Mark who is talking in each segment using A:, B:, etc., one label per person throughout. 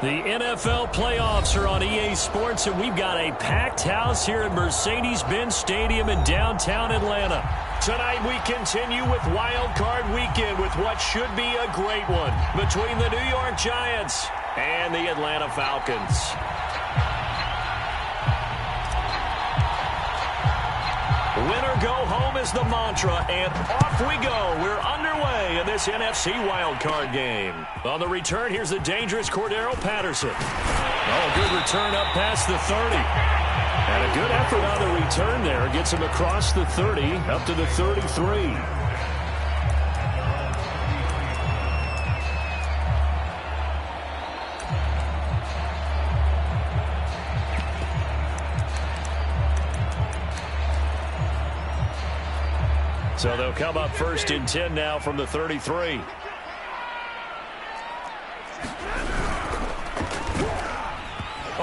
A: The NFL playoffs are on EA Sports, and we've got a packed house here at Mercedes-Benz Stadium in downtown Atlanta. Tonight we continue with Wild Card Weekend with what should be a great one between the New York Giants and the Atlanta Falcons. Win or go home is the mantra, and off we go. We're underway in this NFC wildcard game. On the return, here's the dangerous Cordero Patterson. Oh, good return up past the 30. And a good effort on the return there. Gets him across the 30, up to the 33. So they'll come up first and 10 now from the 33.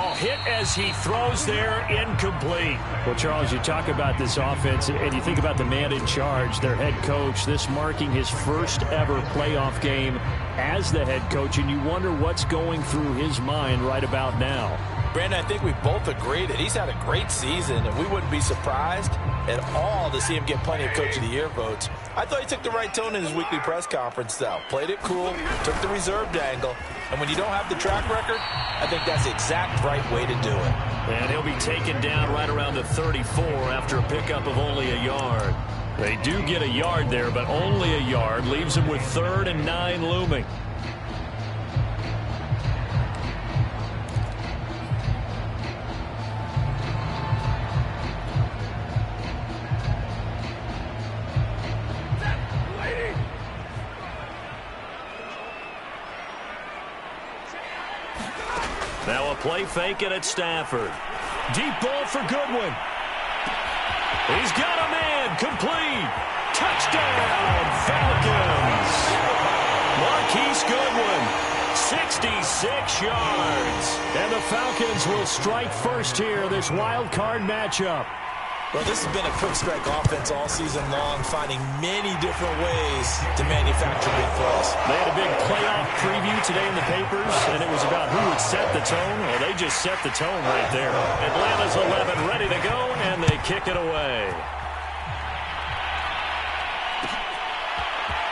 A: Oh, hit as he throws there, incomplete. Well, Charles, you talk about this offense, and you think about the man in charge, their head coach, this marking his first ever playoff game as the head coach, and you wonder what's going through his mind right about now.
B: Brandon, I think we both agree that he's had a great season, and we wouldn't be surprised at all to see him get plenty of Coach of the Year votes. I thought he took the right tone in his weekly press conference, though. Played it cool, took the reserved angle, and when you don't have the track record, I think that's the exact right way to do it.
A: And he'll be taken down right around the 34 after a pickup of only a yard. They do get a yard there, but only a yard. Leaves him with 3rd and 9 looming. Now a play fake it at Stafford. Deep ball for Goodwin. He's got a man. Complete. Touchdown, Falcons. Marquise Goodwin, 66 yards. And the Falcons will strike first here, this wild card matchup.
B: Well, this has been a quick strike offense all season long, finding many different ways to manufacture big plays.
A: They had a big playoff preview today in the papers, and it was about who would set the tone. Well, they just set the tone right there. Atlanta's 11 ready to go, and they kick it away.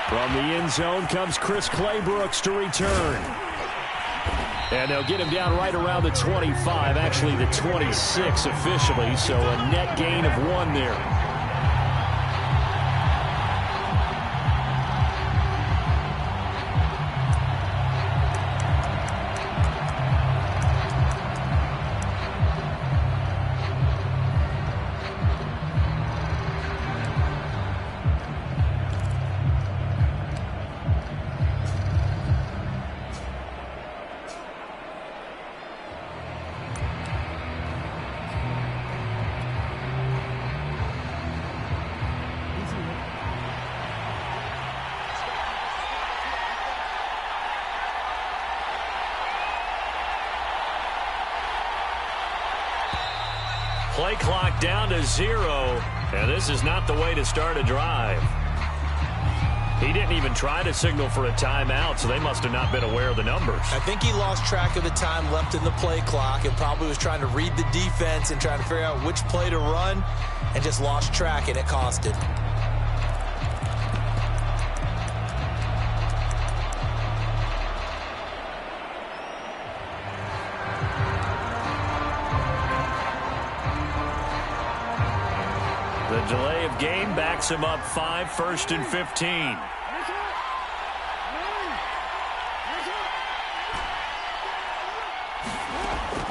A: From the end zone comes Chris Claybrooks to return. And they'll get him down right around the 25, actually the 26 officially, so a net gain of 1 there. Play clock down to 0, and this is not the way to start a drive. He didn't even try to signal for a timeout, so they must have not been aware of the numbers.
B: I think he lost track of the time left in the play clock and probably was trying to read the defense and trying to figure out which play to run and just lost track, and it cost him.
A: The delay of game backs him up 5, 1st and 15.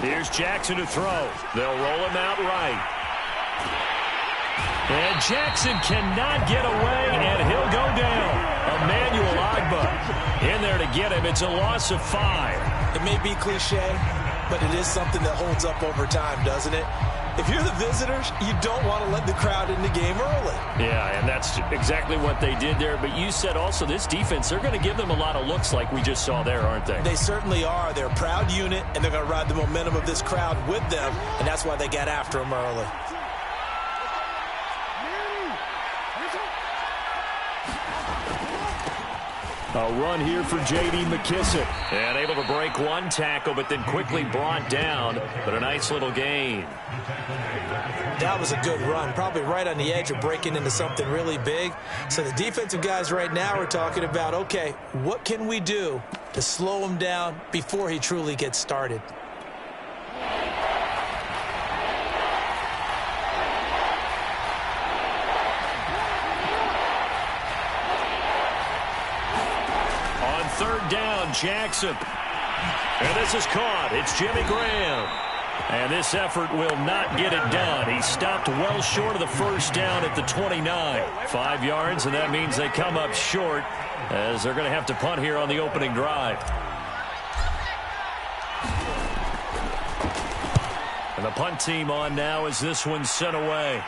A: Here's Jackson to throw. They'll roll him out right. And Jackson cannot get away, and he'll go down. Emmanuel Ogbah in there to get him. It's a loss of 5.
B: It may be cliche, but it is something that holds up over time, doesn't it? If you're the visitors, you don't want to let the crowd in the game early.
A: Yeah, and that's exactly what they did there. But you said also this defense, they're going to give them a lot of looks like we just saw there, aren't they?
B: They certainly are. They're a proud unit, and they're going to ride the momentum of this crowd with them, and that's why they got after them early.
A: A run here for J.D. McKissick. And able to break one tackle, but then quickly brought down. But a nice little gain.
B: That was a good run, probably right on the edge of breaking into something really big. So the defensive guys right now are talking about, okay, what can we do to slow him down before he truly gets started?
A: On third down, Jackson. And this is caught. It's Jimmy Graham. And this effort will not get it done. He stopped well short of the first down at the 29. 5 yards, and that means they come up short as they're going to have to punt here on the opening drive. And the punt team on now as this one's sent away.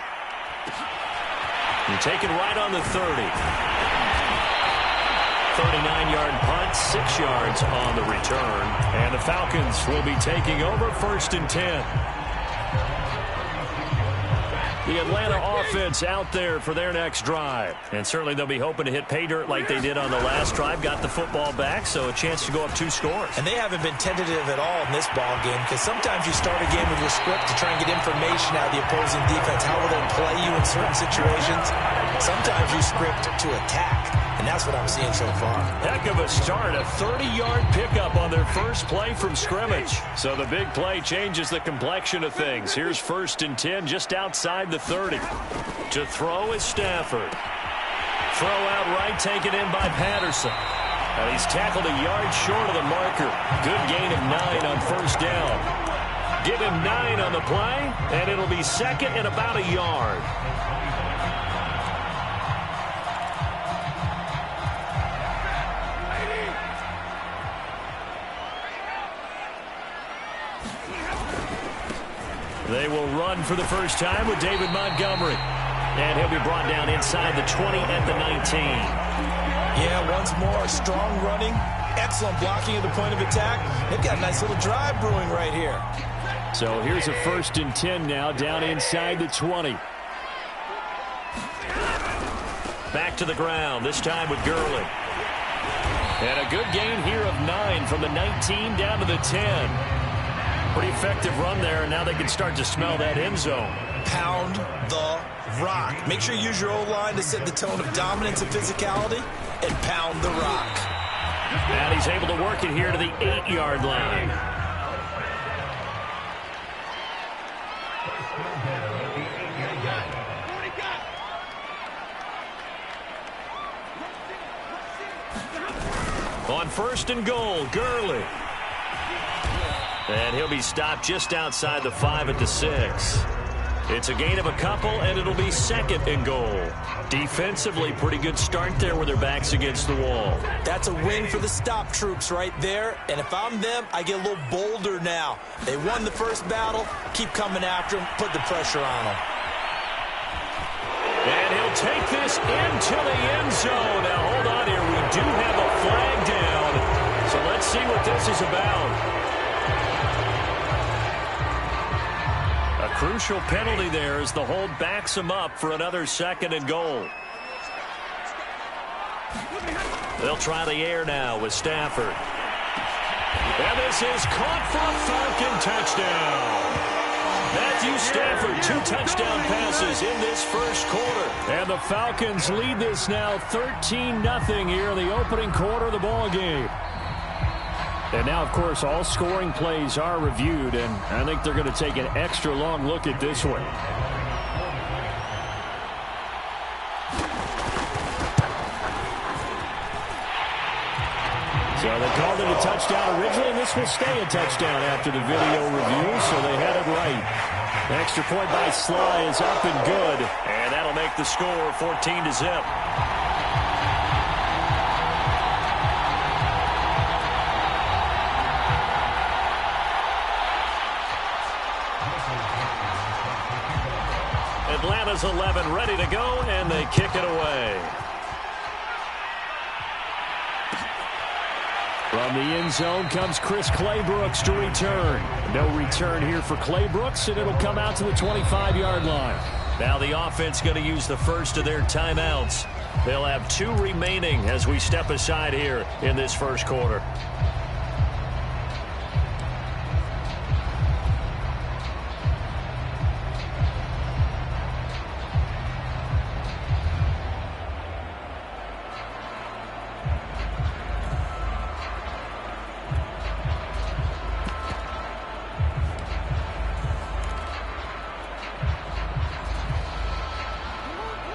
A: And taken right on the 30. 39-yard punt, 6 yards on the return. And the Falcons will be taking over first and 10. The Atlanta offense out there for their next drive. And certainly they'll be hoping to hit pay dirt like they did on the last drive. Got the football back, so a chance to go up 2 scores.
B: And they haven't been tentative at all in this ball game, because sometimes you start a game with your script to try and get information out of the opposing defense. How will they play you in certain situations? Sometimes you script to attack. And that's what I'm seeing so far.
A: Heck of a start. A 30-yard pickup on their first play from scrimmage. So the big play changes the complexion of things. Here's first and 10 just outside the 30. To throw is Stafford. Throw out right, taken in by Patterson. And he's tackled a yard short of the marker. Good gain of 9 on first down. Give him 9 on the play, and it'll be second and about a yard. They will run for the first time with David Montgomery. And he'll be brought down inside the 20 at the 19.
B: Yeah, once more, strong running, excellent blocking at the point of attack. They've got a nice little drive brewing right here.
A: So here's a first and 10 now, down inside the 20. Back to the ground, this time with Gurley. And a good gain here of 9 from the 19 down to the 10. Pretty effective run there, and now they can start to smell that end zone.
B: Pound the rock. Make sure you use your O-line to set the tone of dominance and physicality, and pound the rock.
A: And he's able to work it here to the 8-yard line. On first and goal, Gurley. And he'll be stopped just outside the 5 at the 6. It's a gain of a couple, and it'll be second and goal. Defensively, pretty good start there with their backs against the wall.
B: That's a win for the stop troops right there. And if I'm them, I get a little bolder now. They won the first battle. Keep coming after them. Put the pressure on them.
A: And he'll take this into the end zone. Now, hold on here. We do have a flag down. So let's see what this is about. A crucial penalty there as the hold backs him up for another second and goal. They'll try the air now with Stafford. And this is caught for a Falcon touchdown. Matthew Stafford, 2 touchdown passes in this first quarter. And the Falcons lead this now 13-0 here in the opening quarter of the ball game. And now, of course, all scoring plays are reviewed, and I think they're going to take an extra long look at this one. So they called it a touchdown originally, and this will stay a touchdown after the video review, so they had it right. The extra point by Sly is up and good, and that'll make the score 14-0. Atlanta's 11 ready to go, and they kick it away. From the end zone comes Chris Claybrooks to return. No return here for Claybrooks, and it'll come out to the 25-yard line. Now the offense going to use the first of their timeouts. They'll have 2 remaining as we step aside here in this first quarter.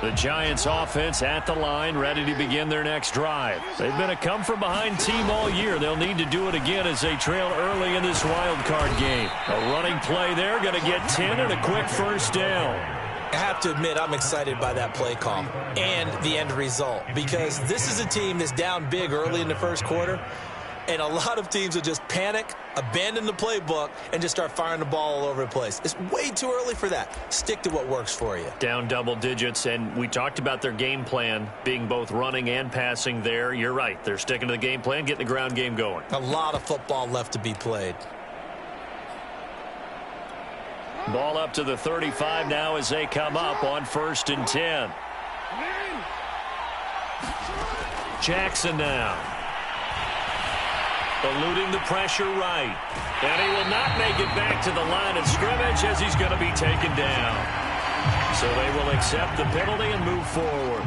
A: The Giants offense at the line, ready to begin their next drive. They've been a come-from-behind team all year. They'll need to do it again as they trail early in this wild card game. A running play there, going to get 10 and a quick first down.
B: I have to admit, I'm excited by that play call and the end result, because this is a team that's down big early in the first quarter, and a lot of teams will just panic, abandon the playbook, and just start firing the ball all over the place. It's way too early for that. Stick to what works for you.
A: Down double digits, and we talked about their game plan being both running and passing there. You're right. They're sticking to the game plan, getting the ground game going.
B: A lot of football left to be played.
A: Ball up to the 35 now as they come up on 1st and 10. Jackson now. Eluding the pressure right. And he will not make it back to the line of scrimmage as he's going to be taken down. So they will accept the penalty and move forward.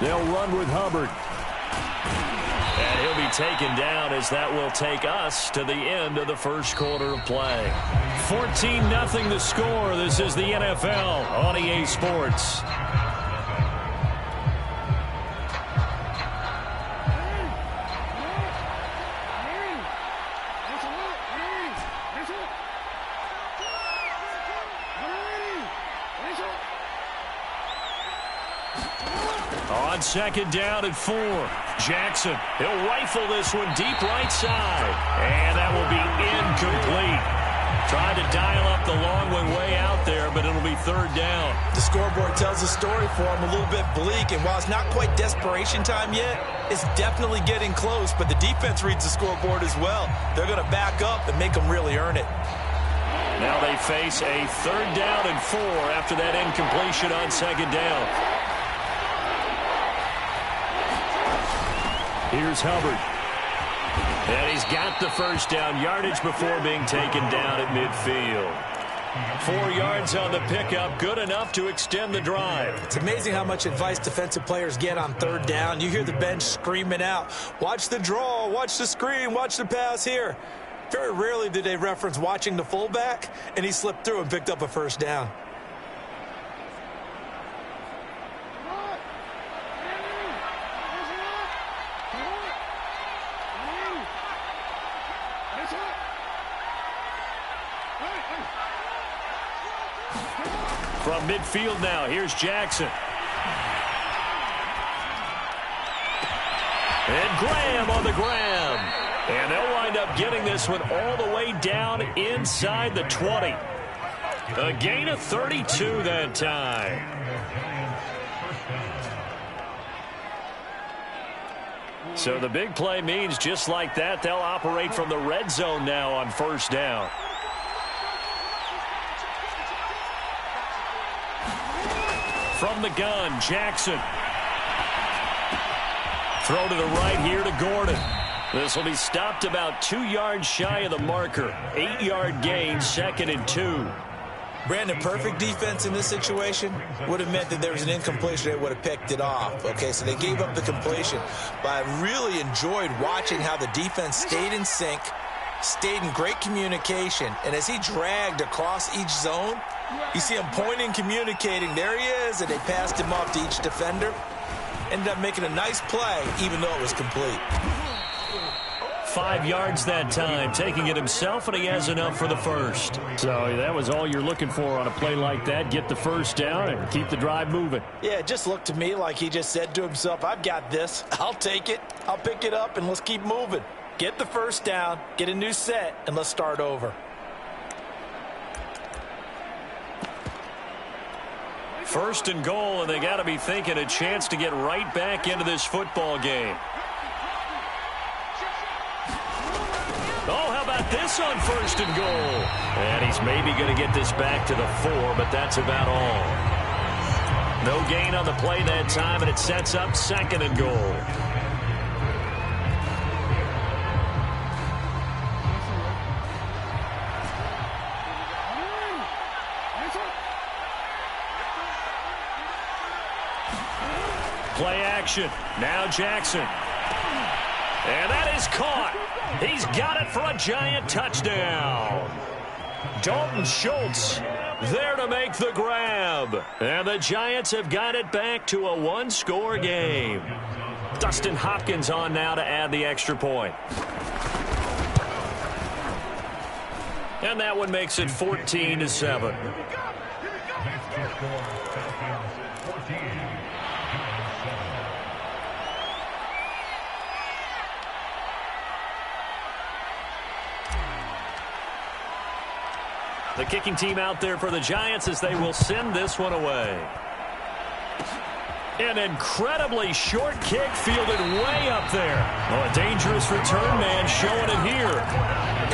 A: They'll run with Hubbard. And he'll be taken down as that will take us to the end of the first quarter of play. 14-0 the score. This is the NFL on EA Sports. On 2nd down and 4. Jackson, he'll rifle this one deep right side. And that will be incomplete. Tried to dial up the long one way out there, but it'll be 3rd down.
B: The scoreboard tells a story for him, a little bit bleak. And while it's not quite desperation time yet, it's definitely getting close. But the defense reads the scoreboard as well. They're going to back up and make them really earn it.
A: Now they face a 3rd down and 4 after that incompletion on 2nd down. Here's Hubbard. And he's got the first down yardage before being taken down at midfield. 4 yards on the pickup, good enough to extend the drive.
B: It's amazing how much advice defensive players get on 3rd down. You hear the bench screaming out, watch the draw, watch the screen, watch the pass here. Very rarely do they reference watching the fullback, and he slipped through and picked up a first down.
A: From midfield now, here's Jackson. And Graham on the ground. And they'll wind up getting this one all the way down inside the 20. A gain of 32 that time. So the big play means just like that, they'll operate from the red zone now on 1st down. From the gun, Jackson. Throw to the right here to Gordon. This will be stopped about 2 yards shy of the marker. 8-yard gain, 2nd and 2.
B: Brandon, perfect defense in this situation would have meant that there was an incompletion. They would have picked it off. Okay, so they gave up the completion. But I really enjoyed watching how the defense stayed in sync, stayed in great communication. And as he dragged across each zone, you see him pointing, communicating. There he is, and they passed him off to each defender. Ended up making a nice play, even though it was complete.
A: 5 yards that time, taking it himself, and he has enough for the first. So that was all you're looking for on a play like that. Get the first down and keep the drive moving.
B: Yeah, it just looked to me like he just said to himself, I've got this. I'll take it. I'll pick it up, and let's keep moving. Get the first down, get a new set, and let's start over.
A: First and goal, and they got to be thinking a chance to get right back into this football game. Oh, how about this on first and goal? And he's maybe going to get this back to the 4, but that's about all. No gain on the play that time, and it sets up second and goal. Play action. Now Jackson. And that is caught. He's got it for a Giant touchdown. Dalton Schultz there to make the grab. And the Giants have got it back to a one-score game. Dustin Hopkins on now to add the extra point. And that one makes it 14-7. The kicking team out there for the Giants as they will send this one away. An incredibly short kick fielded way up there. Oh, a dangerous return man showing it here.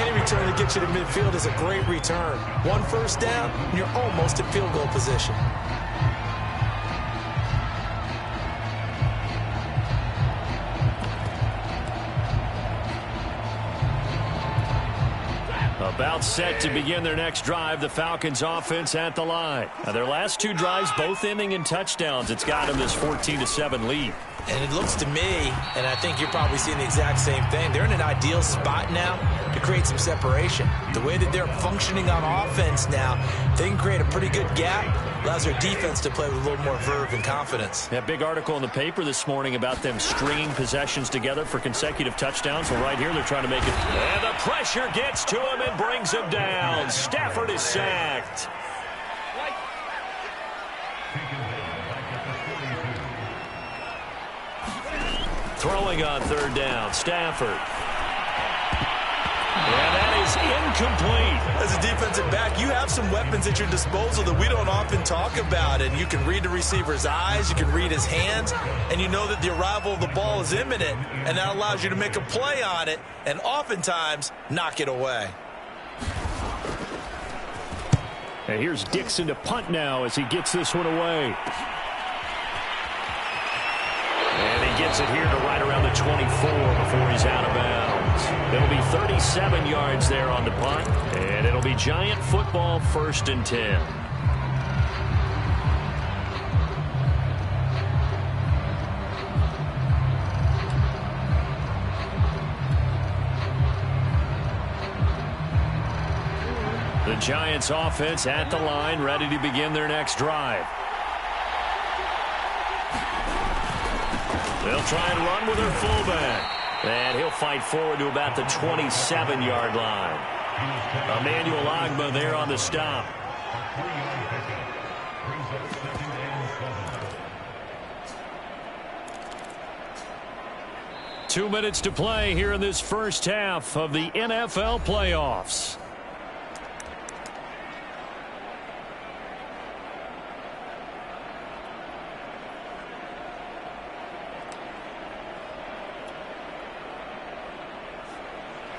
B: Any return that gets you to midfield is a great return. One first down, and you're almost in field goal position.
A: About set to begin their next drive, the Falcons offense at the line. Now, their last two drives both ending in touchdowns. It's got them this 14-7 lead.
B: And it looks to me, and I think you're probably seeing the exact same thing, they're in an ideal spot now to create some separation. The way that they're functioning on offense now, they can create a pretty good gap, allows their defense to play with a little more verve and confidence.
A: That big article in the paper this morning about them stringing possessions together for consecutive touchdowns. Well, right here they're trying to make it. And the pressure gets to him and brings him down. Stafford is sacked. Throwing on third down, Stafford. And that is incomplete.
B: As a defensive back, you have some weapons at your disposal that we don't often talk about. And you can read the receiver's eyes, you can read his hands, and you know that the arrival of the ball is imminent. And that allows you to make a play on it and oftentimes knock it away.
A: And here's Dixon to punt now as he gets this one away. And he gets it here to right around the 24 before he's out of bounds. It'll be 37 yards there on the punt, and it'll be Giant football 1st and 10. The Giants offense at the line, ready to begin their next drive. They'll try and run with their fullback. And he'll fight forward to about the 27-yard line. Emmanuel Ogbah there on the stop. Two minutes to play here in this first half of the NFL playoffs.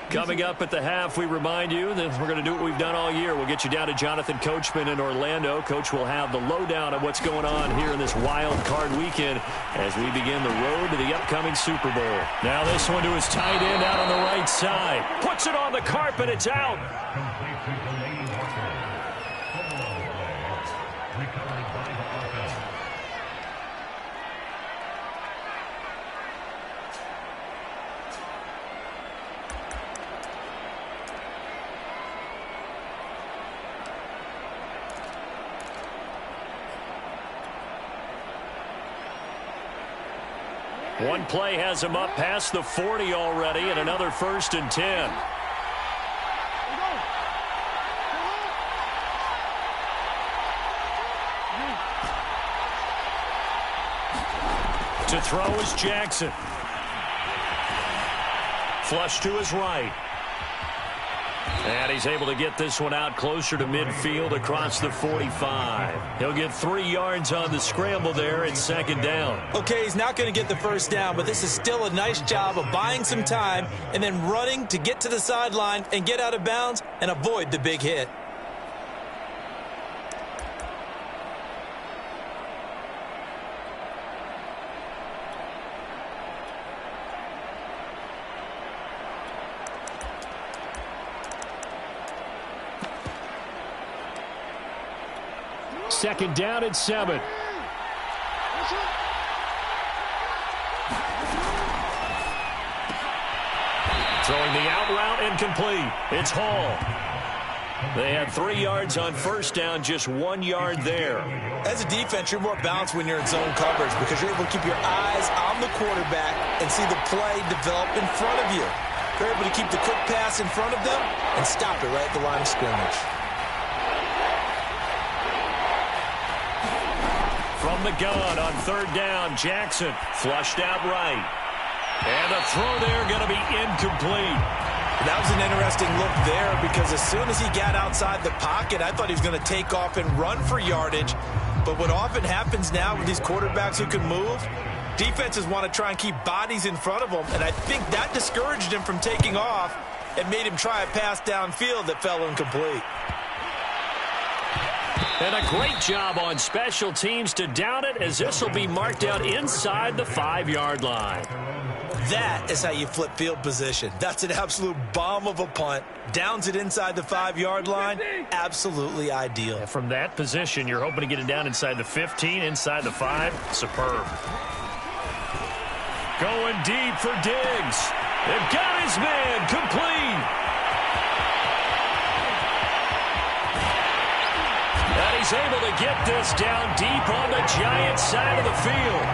A: Coming up at the half, we remind you that we're going to do what we've done all year. We'll get you down to Jonathan Coachman in Orlando. Coach will have the lowdown of what's going on here in this wild card weekend as we begin the road to the upcoming Super Bowl. Now this one to his tight end out on the right side. Puts it on the carpet. It's out. One play has him up past the 40 already, and another 1st and 10. To throw is Jackson. Flush to his right. And he's able to get this one out closer to midfield across the 45. He'll get 3 yards on the scramble there. It's second down.
B: Okay, he's not going to get the first down, but this is still a nice job of buying some time and then running to get to the sideline and get out of bounds and avoid the big hit.
A: Second down and 7. Throwing the out route incomplete. It's Hall. They had 3 yards on first down, just 1 yard there.
B: As a defense, you're more balanced when you're in zone coverage because you're able to keep your eyes on the quarterback and see the play develop in front of you. You're able to keep the quick pass in front of them and stop it right at the line of scrimmage.
A: From the gun on third down, Jackson flushed out right. And the throw there going to be incomplete.
B: That was an interesting look there because as soon as he got outside the pocket, I thought he was going to take off and run for yardage. But what often happens now with these quarterbacks who can move, defenses want to try and keep bodies in front of them. And I think that discouraged him from taking off and made him try a pass downfield that fell incomplete.
A: And a great job on special teams to down it as this will be marked out inside the 5-yard line.
B: That is how you flip field position. That's an absolute bomb of a punt. Downs it inside the 5-yard line. Absolutely ideal.
A: And from that position, you're hoping to get it down inside the 15, inside the 5. Superb. Going deep for Diggs. They've got his man complete. And he's able to get this down deep on the Giants side of the field.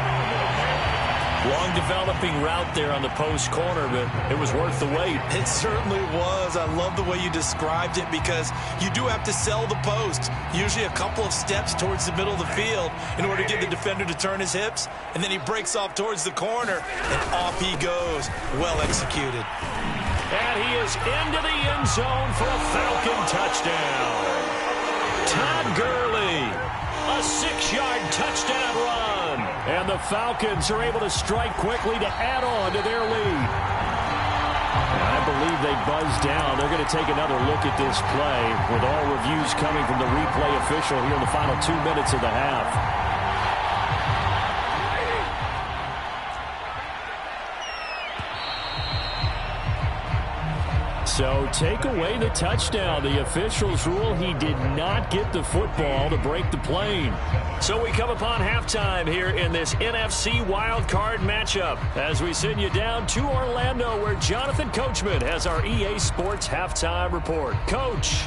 A: Long developing route there on the post corner, but it was worth the wait.
B: It certainly was. I love the way you described it because you do have to sell the post. Usually a couple of steps towards the middle of the field in order to get the defender to turn his hips. And then he breaks off towards the corner, and off he goes. Well executed.
A: And he is into the end zone for a Falcon touchdown. Todd Gurley, a 6-yard touchdown run. And the Falcons are able to strike quickly to add on to their lead. And I believe they buzzed down. They're going to take another look at this play with all reviews coming from the replay official here in the final 2 minutes of the half. So take away the touchdown. The officials rule he did not get the football to break the plane. So we come upon halftime here in this NFC wildcard matchup as we send you down to Orlando where Jonathan Coachman has our EA Sports halftime report. Coach.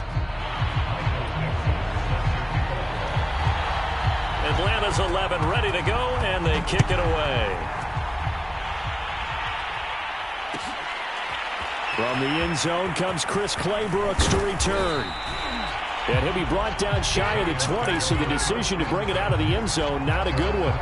A: Atlanta's 11 ready to go, and they kick it away. From the end zone comes Chris Claybrooks to return. And he'll be brought down shy of the 20, so the decision to bring it out of the end zone, not a good one.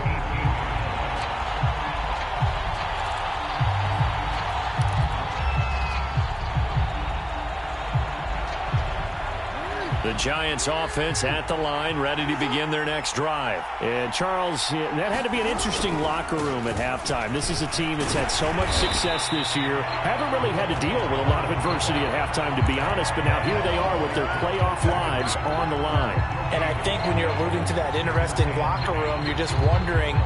A: The Giants offense at the line, ready to begin their next drive. And Charles, that had to be an interesting locker room at halftime. This is a team that's had so much success this year. Haven't really had to deal with a lot of adversity at halftime, to be honest. But now here they are with their playoff lives on the line.
B: And I think when you're alluding to that interesting locker room, you're just wondering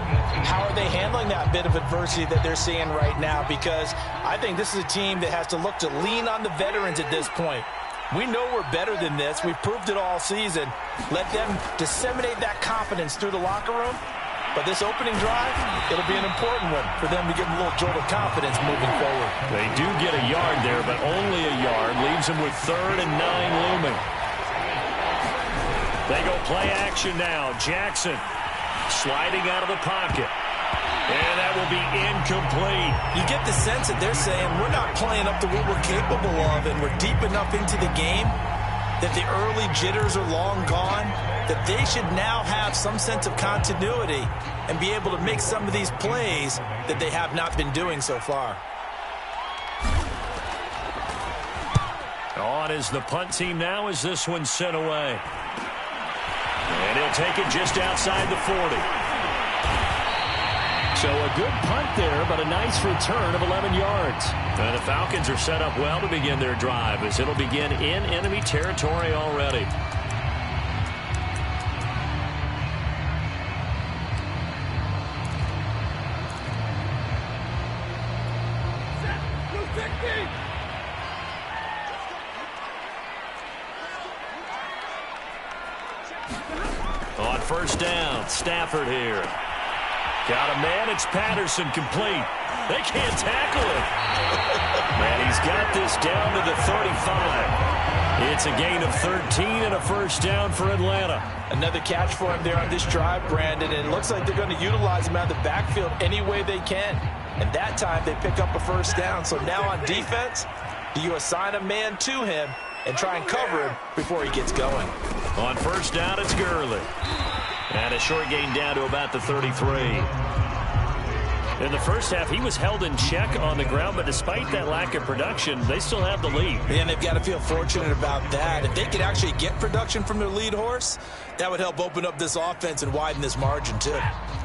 B: how are they handling that bit of adversity that they're seeing right now? Because I think this is a team that has to look to lean on the veterans at this point. We know we're better than this. We've proved it all season. Let them disseminate that confidence through the locker room. But this opening drive, it'll be an important one for them to give them a little jolt of confidence moving forward.
A: They do get a yard there, but only a yard. Leaves them with 3rd and 9 looming. They go play action now. Jackson sliding out of the pocket. And that will be incomplete.
B: You get the sense that they're saying we're not playing up to what we're capable of, and we're deep enough into the game that the early jitters are long gone, that they should now have some sense of continuity and be able to make some of these plays that they have not been doing so far.
A: On is the punt team now as this one's sent away. And he'll take it just outside the 40. So a good punt there, but a nice return of 11 yards. And the Falcons are set up well to begin their drive as it'll begin in enemy territory already. On first down, Stafford here. Got a man, it's Patterson, complete. They can't tackle him. And he's got this down to the 35. It's a gain of 13 and a first down for Atlanta.
B: Another catch for him there on this drive, Brandon, and it looks like they're going to utilize him out of the backfield any way they can. And that time they pick up a first down. So now on defense, do you assign a man to him and try and cover him before he gets going?
A: On first down, it's Gurley. And a short gain down to about the 33. In the first half, he was held in check on the ground, but despite that lack of production, they still have the lead.
B: And they've got to feel fortunate about that. If they could actually get production from their lead horse, that would help open up this offense and widen this margin, too.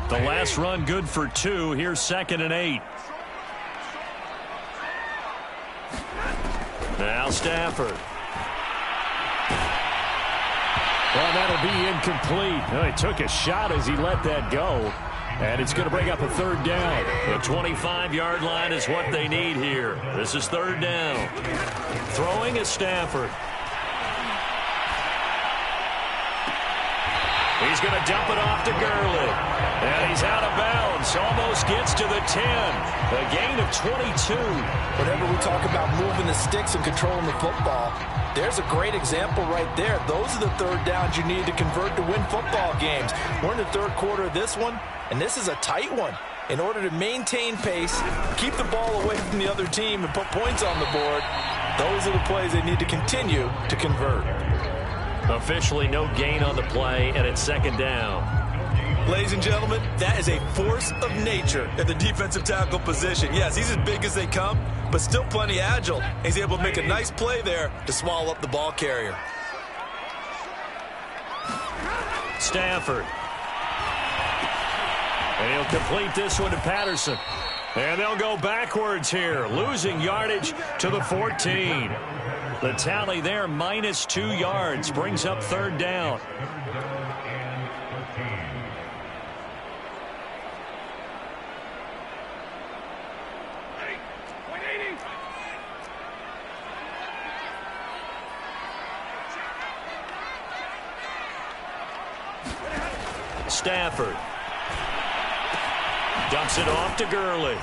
A: The last run good for 2. Here's 2nd and 8. Now Stafford. Well, that'll be incomplete. Well, he took a shot as he let that go. And it's going to bring up a third down. The 25-yard line is what they need here. This is third down. Throwing is Stafford. He's going to dump it off to Gurley. And he's out of bounds. Almost gets to the 10. A gain of 22.
B: Whenever we talk about moving the sticks and controlling the football, there's a great example right there. Those are the third downs you need to convert to win football games. We're in the third quarter of this one, and this is a tight one. In order to maintain pace, keep the ball away from the other team, and put points on the board, those are the plays they need to continue to convert.
A: Officially no gain on the play, and it's second down.
B: Ladies and gentlemen, that is a force of nature at the defensive tackle position. Yes, he's as big as they come, but still plenty agile. He's able to make a nice play there to swallow up the ball carrier.
A: Stafford. And he'll complete this one to Patterson. And they'll go backwards here, losing yardage to the 14. The tally there, -2 yards, brings up third down. Stafford dumps it off to Gurley.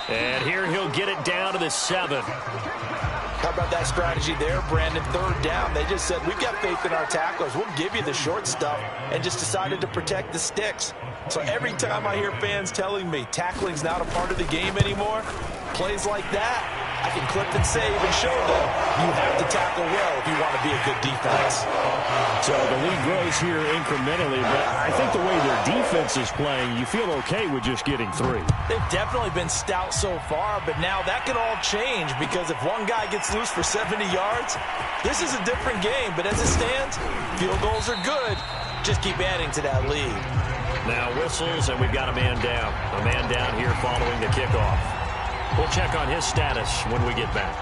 A: And here he'll get it down to the 7.
B: How about that strategy there, Brandon? Third down. They just said, we've got faith in our tacklers. We'll give you the short stuff, and just decided to protect the sticks. So every time I hear fans telling me tackling's not a part of the game anymore, plays like that, I can clip and save and show them you have to tackle well if you want to be a good defense.
A: So the lead grows here incrementally, but I think the way their defense is playing, you feel okay with just getting 3.
B: They've definitely been stout so far, but now that can all change, because if one guy gets loose for 70 yards, this is a different game. But as it stands, field goals are good. Just keep adding to that lead.
A: Now whistles, and we've got a man down. A man down here following the kickoff. We'll check on his status when we get back.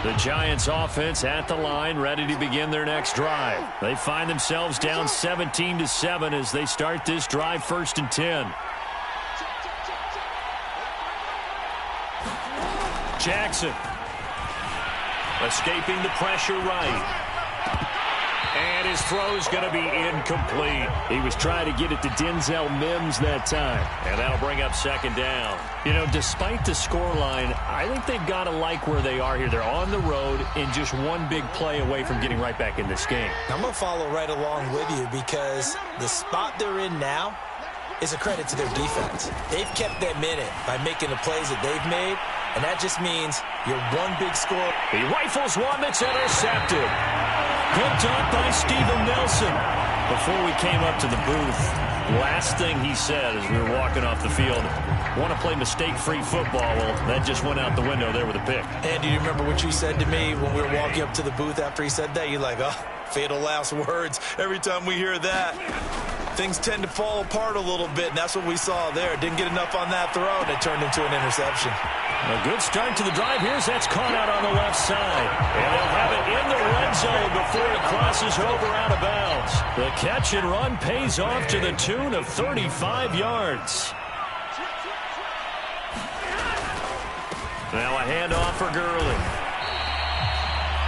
A: The Giants offense at the line, ready to begin their next drive. They find themselves down 17-7 as they start this drive, 1st and 10. Jackson escaping the pressure right. And his throw's going to be incomplete. He was trying to get it to Denzel Mims that time. And that'll bring up second down. You know, despite the scoreline, I think they've got to like where they are here. They're on the road and just one big play away from getting right back in this game.
B: I'm going to follow right along with you, because the spot they're in now is a credit to their defense. They've kept them in it by making the plays that they've made, and that just means you're one big score.
A: He rifles one that's intercepted. Picked up by Steven Nelson. Before we came up to the booth, last thing he said as we were walking off the field, want to play mistake-free football. Well, that just went out the window there with a pick.
B: And do you remember what you said to me when we were walking up to the booth after he said that? You're like, oh, fatal last words. Every time we hear that, things tend to fall apart a little bit, and that's what we saw there. Didn't get enough on that throw, and it turned into an interception.
A: A good start to the drive here. That's caught out on the left side. And they'll have it in the red zone before it crosses over out of bounds. The catch and run pays off to the tune of 35 yards. Now a handoff for Gurley.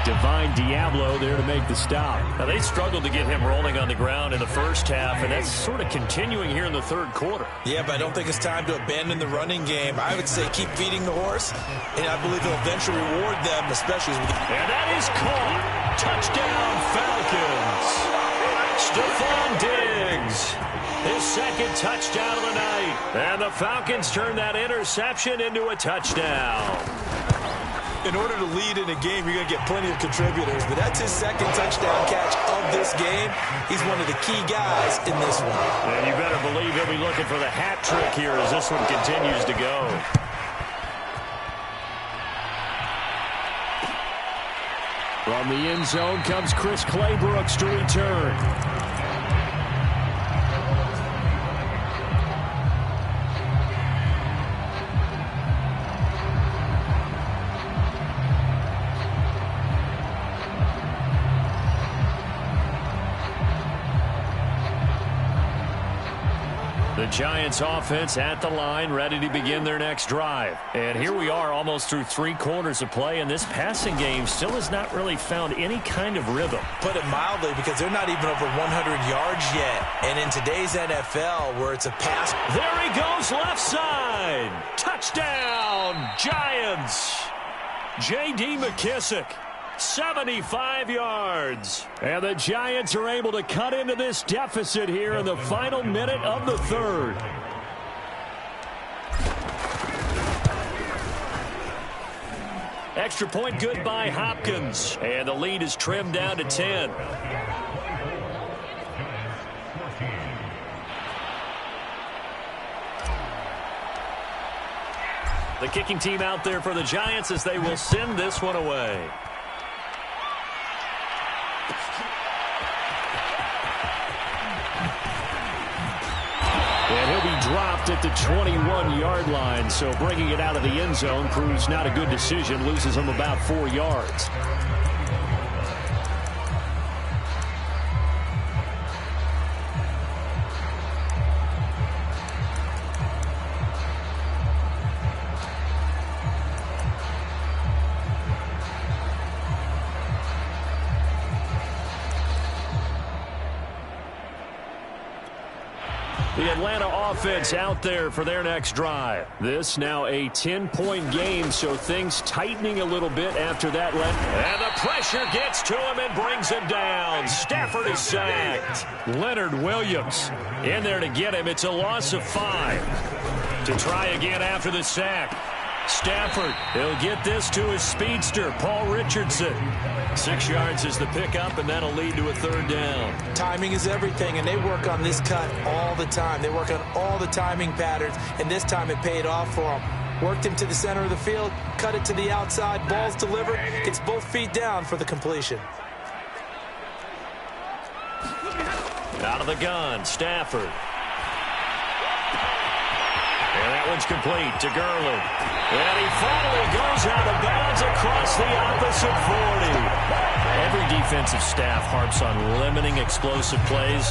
A: Divine Diablo there to make the stop. Now they struggled to get him rolling on the ground in the first half, and that's sort of continuing here in the third quarter.
B: Yeah, but I don't think it's time to abandon the running game. I would say keep feeding the horse, and I believe he'll eventually reward them, especially with the...
A: And that is caught. Touchdown, Falcons. Stephon Diggs. His second touchdown of the night. And the Falcons turn that interception into a touchdown.
B: In order to lead in a game, you're going to get plenty of contributors, but that's his second touchdown catch of this game. He's one of the key guys in this one.
A: And you better believe he'll be looking for the hat trick here as this one continues to go. From the end zone comes Chris Claybrooks to return. The Giants offense at the line, ready to begin their next drive. And here we are almost through 3 quarters of play, and this passing game still has not really found any kind of rhythm.
B: Put it mildly, because they're not even over 100 yards yet. And in today's NFL, where it's a pass.
A: There he goes, left side. Touchdown, Giants. J.D. McKissick. 75 yards. And the Giants are able to cut into this deficit here in the final minute of the third. Extra point good by Hopkins. And the lead is trimmed down to 10. The kicking team out there for the Giants as they will send this one away. And he'll be dropped at the 21-yard line, so bringing it out of the end zone proves not a good decision, loses him about 4 yards. The Atlanta offense out there for their next drive. This now a 10-point game, so things tightening a little bit after that. And the pressure gets to him and brings him down. Stafford is sacked. Leonard Williams in there to get him. It's a loss of 5. To try again after the sack. Stafford, he'll get this to his speedster, Paul Richardson. 6 yards is the pickup, and that'll lead to a third down.
B: Timing is everything, and they work on this cut all the time. They work on all the timing patterns, and this time it paid off for them. Worked him to the center of the field, cut it to the outside, ball's delivered, gets both feet down for the completion.
A: Out of the gun, Stafford. And that one's complete to Gurley. And he finally goes out of bounds across the opposite 40. Every defensive staff harps on limiting explosive plays.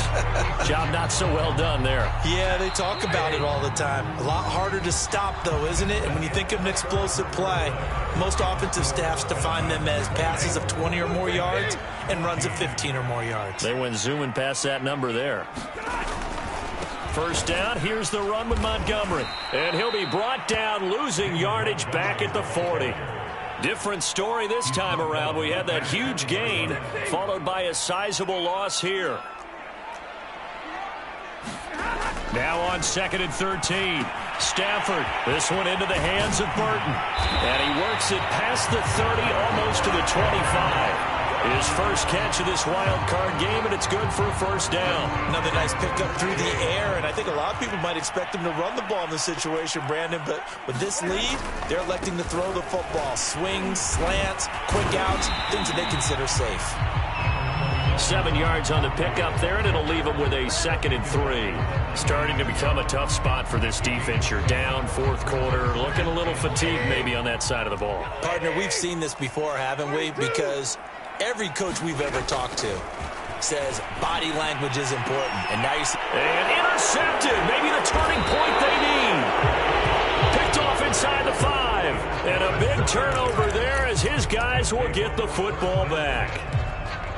A: Job not so well done there.
B: Yeah, they talk about it all the time. A lot harder to stop, though, isn't it? And when you think of an explosive play, most offensive staffs define them as passes of 20 or more yards and runs of 15 or more yards.
A: They went zooming past that number there. First down, here's the run with Montgomery. And he'll be brought down, losing yardage back at the 40. Different story this time around. We had that huge gain, followed by a sizable loss here. Now on 2nd and 13. Stafford, this one into the hands of Burton. And he works it past the 30, almost to the 25. His first catch of this wild card game, and it's good for a first down.
B: Another nice pickup through the air, and I think a lot of people might expect him to run the ball in this situation, Brandon, but with this lead, they're electing to throw the football. Swings, slants, quick outs, things that they consider safe.
A: 7 yards on the pickup there, and it'll leave them with a 2nd and 3. Starting to become a tough spot for this defense. You're down, fourth quarter, looking a little fatigued maybe on that side of the ball.
B: Partner, we've seen this before, haven't we? Because every coach we've ever talked to says body language is important. And now you see...
A: And intercepted. Maybe the turning point they need. Picked off inside the 5. And a big turnover there as his guys will get the football back.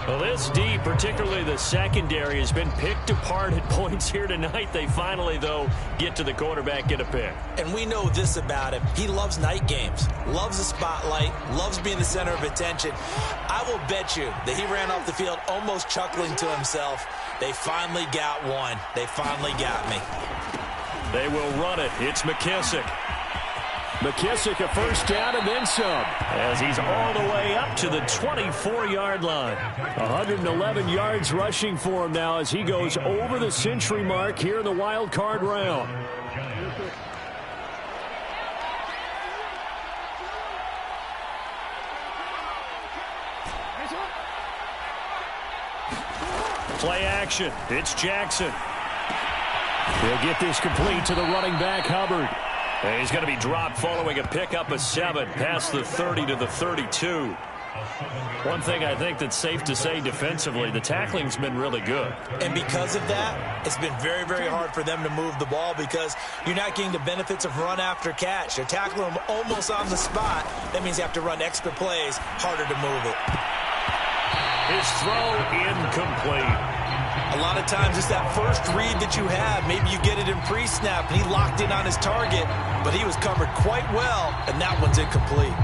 A: Well, this D, particularly the secondary, has been picked apart at points here tonight. They finally, though, get to the quarterback, get a pick.
B: And we know this about him. He loves night games, loves the spotlight, loves being the center of attention. I will bet you that he ran off the field almost chuckling to himself. They finally got one. They finally got me.
A: They will run it. It's McKissick. McKissick a first down and then some, as he's all the way up to the 24-yard line. 111 yards rushing for him now as he goes over the century mark here in the wild card round. Play action. It's Jackson. He'll get this complete to the running back, Hubbard. And he's going to be dropped following a pickup of 7 past the 30 to the 32. One thing I think that's safe to say defensively, the tackling's been really good.
B: And because of that, it's been very, very hard for them to move the ball because you're not getting the benefits of run after catch. You're tackling them almost on the spot. That means you have to run extra plays, harder to move it.
A: His throw incomplete.
B: A lot of times it's that first read that you have. Maybe you get it in pre-snap, and he locked in on his target, but he was covered quite well, and that one's incomplete.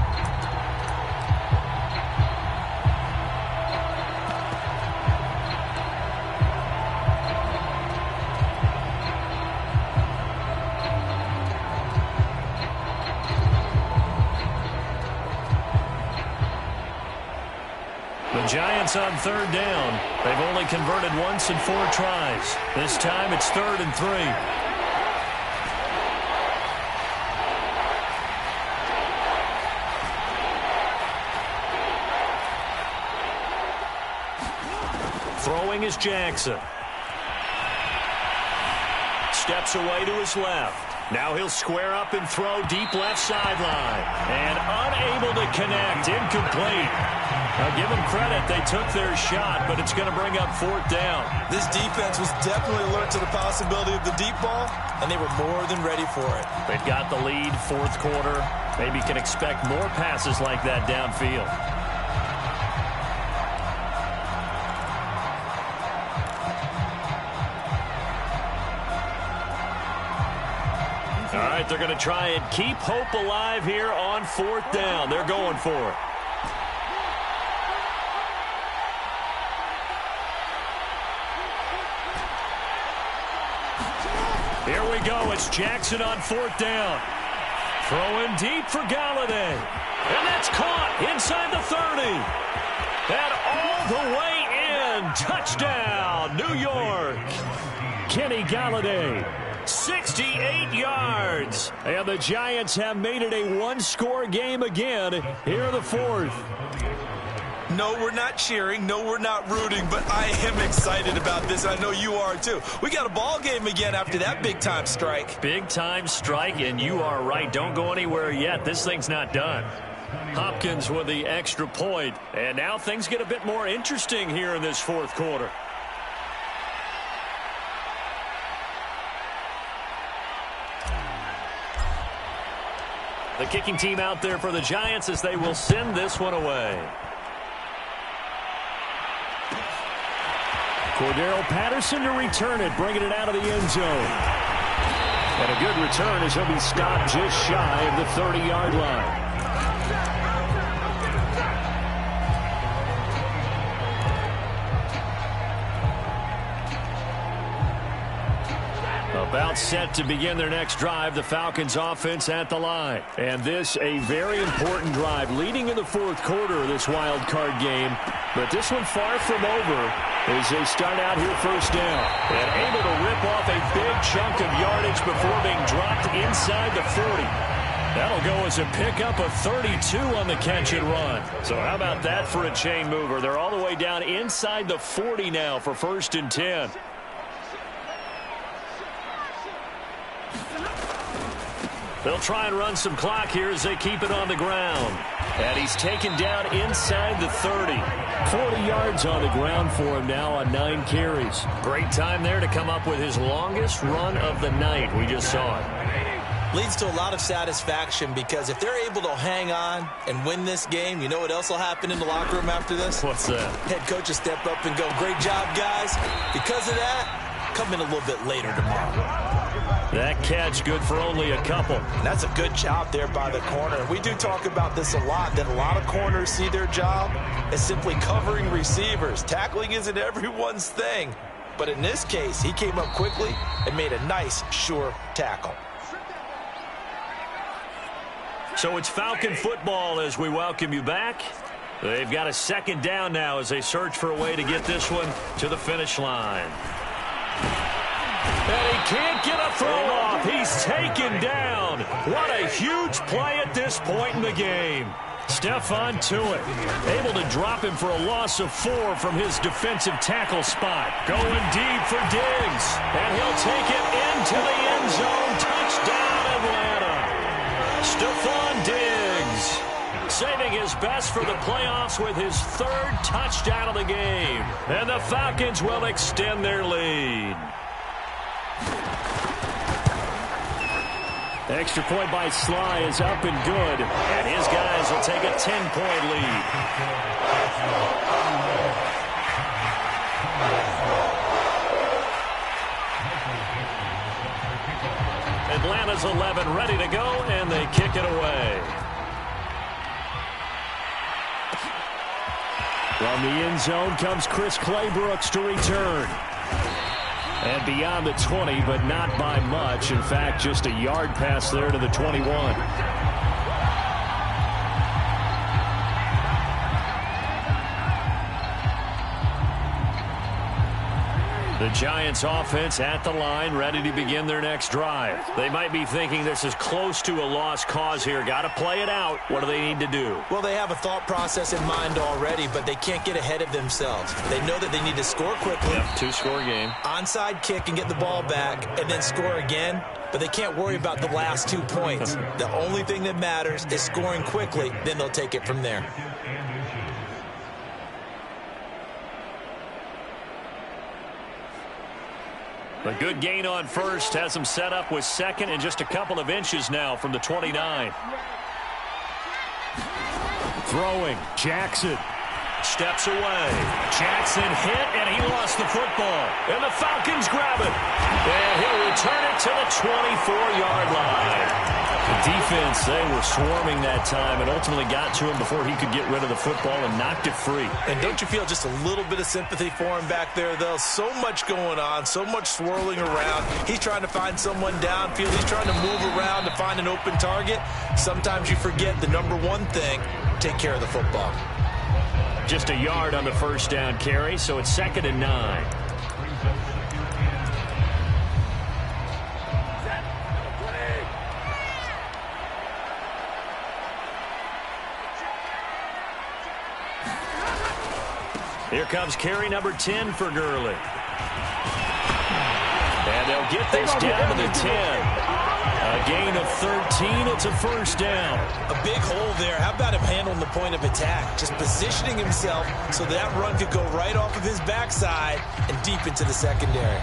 A: Giants on 3rd down. They've only converted once in 4 tries. This time it's 3rd and 3. Throwing is Jackson. Steps away to his left. Now he'll square up and throw deep left sideline. And unable to connect. Incomplete. Now give them credit. They took their shot, but it's going to bring up 4th down.
B: This defense was definitely alert to the possibility of the deep ball, and they were more than ready for it.
A: They've got the lead, 4th quarter. Maybe can expect more passes like that downfield. All right, they're going to try and keep hope alive here on 4th down. They're going for it. Here we go. It's Jackson on 4th down. Throwing deep for Galladay. And that's caught inside the 30. And all the way in. Touchdown, New York. Kenny Galladay. 68 yards. And the Giants have made it a one-score game again here in the 4th.
B: No, we're not cheering. No, we're not rooting. But I am excited about this. I know you are, too. We got a ball game again after that big-time strike.
A: Big-time strike, and you are right. Don't go anywhere yet. This thing's not done. Hopkins with the extra point. And now things get a bit more interesting here in this 4th quarter. The kicking team out there for the Giants as they will send this one away. Cordero Patterson to return it, bringing it out of the end zone. And a good return as he'll be stopped just shy of the 30-yard line. About set to begin their next drive, the Falcons offense at the line. And this a very important drive leading in the fourth quarter of this wild card game. But this one far from over as they start out here first down. And able to rip off a big chunk of yardage before being dropped inside the 40. That'll go as a pickup of 32 on the catch and run. So how about that for a chain mover? They're all the way down inside the 40 now for 1st and 10. They'll try and run some clock here as they keep it on the ground. And he's taken down inside the 30. 40 yards on the ground for him now on 9 carries. Great time there to come up with his longest run of the night. We just saw it.
B: Leads to a lot of satisfaction because if they're able to hang on and win this game, you know what else will happen in the locker room after this?
A: What's that?
B: Head coach will step up and go, great job, guys. Because of that, come in a little bit later tomorrow.
A: That catch good for only a couple.
B: That's a good job there by the corner. We do talk about this a lot, that a lot of corners see their job as simply covering receivers. Tackling isn't everyone's thing. But in this case, he came up quickly and made a nice, sure tackle.
A: So it's Falcon football as we welcome you back. They've got a 2nd down now as they search for a way to get this one to the finish line. And he can't get a throw off. He's taken down. What a huge play at this point in the game. Stephon Tuitt able to drop him for a loss of 4 from his defensive tackle spot. Going deep for Diggs. And he'll take it into the end zone. Touchdown, Atlanta. Stephon Diggs saving his best for the playoffs with his 3rd touchdown of the game. And the Falcons will extend their lead. Extra point by Sly is up and good. And his guys will take a 10-point lead. Atlanta's 11 ready to go, and they kick it away. From the end zone comes Chris Claybrooks to return. And beyond the 20, but not by much. In fact, just a yard pass there to the 21. The Giants offense at the line, ready to begin their next drive. They might be thinking this is close to a lost cause here. Got to play it out. What do they need to do?
B: Well, they have a thought process in mind already, but they can't get ahead of themselves. They know that they need to score quickly.
A: Yep, 2-score game.
B: Onside kick and get the ball back and then score again. But they can't worry about the last 2 points. The only thing that matters is scoring quickly. Then they'll take it from there.
A: A good gain on first has them set up with 2nd and just a couple of inches now from the 29. Throwing, Jackson steps away. Jackson hit, and he lost the football. And the Falcons grab it. And he'll return it to the 24-yard line. The defense, they were swarming that time and ultimately got to him before he could get rid of the football and knocked it free.
B: And don't you feel just a little bit of sympathy for him back there, though? So much going on, so much swirling around. He's trying to find someone downfield. He's trying to move around to find an open target. Sometimes you forget the number one thing, take care of the football.
A: Just a yard on the 1st down carry, so it's 2nd and 9. Here comes carry number 10 for Gurley. And they'll get this down to the 10. A gain of 13. It's a 1st down.
B: A big hole there. How about him handling the point of attack? Just positioning himself so that run could go right off of his backside and deep into the secondary.